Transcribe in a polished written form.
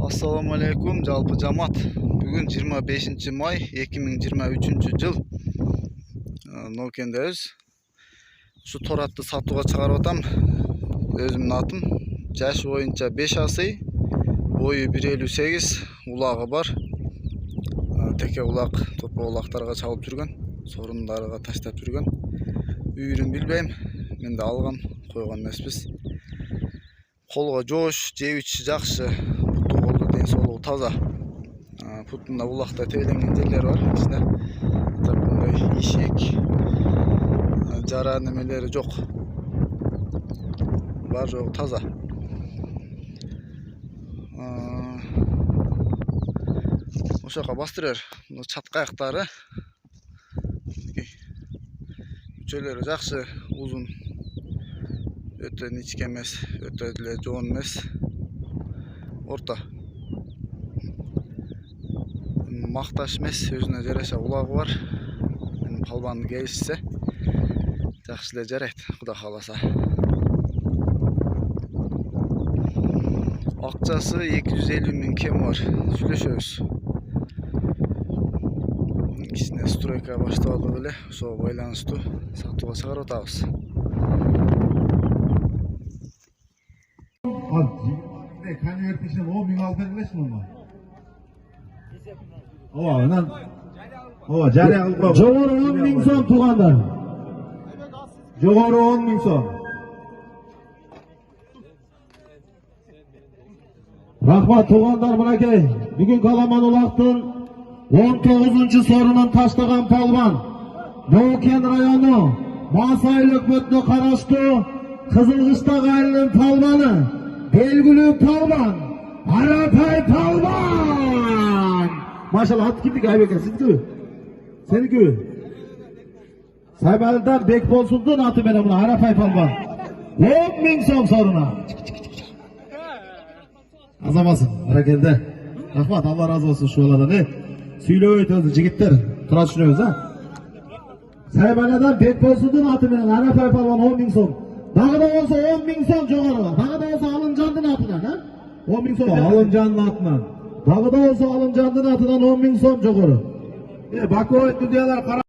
Assalamu alaikum жалпы жамат. Бүгін 25 май 2023 жыл. Нокендебиз. Şu торатты сатууга чыгарып атам. Өзүмдүн атым. Жашы боюнча 5 асый, бою 1.58, улагы бар. Теке улак, топо улактарга чабып жүргөн, сорундарга таштап жүргөн. Үйүрүн билбейм. Мен да алган, койгон эмеспиз. Колго жоош, жеп ичи жакшы. Ден соолугу таза. Путунда улакта тейлеңген жерлери бар. Ичинде такындай ишек, жара немелери жок. Бар жогу таза. Ошока бастырыр. Чатка аяктары. Үчөлөрү жакшы, узун. Өтө ничке эмес, өтө эле жоон эмес. Орта. Макташ эмес, өзүнө жараша улагы бар. Менин палбанды келишсе, жакшы эле жарайт, Кудай кааласа. Акчасы 250 000 кем бар. Сүйлөшөбүз. Кичине стройка башталды беле, ошого байланыштуу сатууга чыгарып атабыз. Конвертишин 10 000 алып берилесиңби ма? Ооба, анан ооба, жарыя кылып коюп. Жогору 10 000 сом туугандар. Жогору 10 000 сом. Рахмат туугандар, мынакей. Бүгүн Каламан улактын 19 сорунун таштаган палбан. Ноукен району Масайыл өкмөтүнө караштуу Кызылкыштак айылынын палбаны, белгилүү палбан, Арапай палбан. Машалла, аты кимдики Айбеке, сиздикиби? Сеникиби? Сайбалдан Бекболсундун аты менен мына Арапай палбан. 10 000 сом соруна. Азамасың, баракелде. Рахмат, Алла разы болсун ушул баладан. Сүйлөбөйт өзү жигиттер, тура түшүнөбүз, а? Сайбаладан Бекболсундун аты менен Арапай палбан 10 000 сом. Дагы да болсо 10 000 сом жогору. Дагы да болсо Алымжандын атынан, а? 10 000 сом. Алымжандын атынан. Дагы да болсо Алымжандын атынан 10 000 сом жогору. Баку өтүндүлөр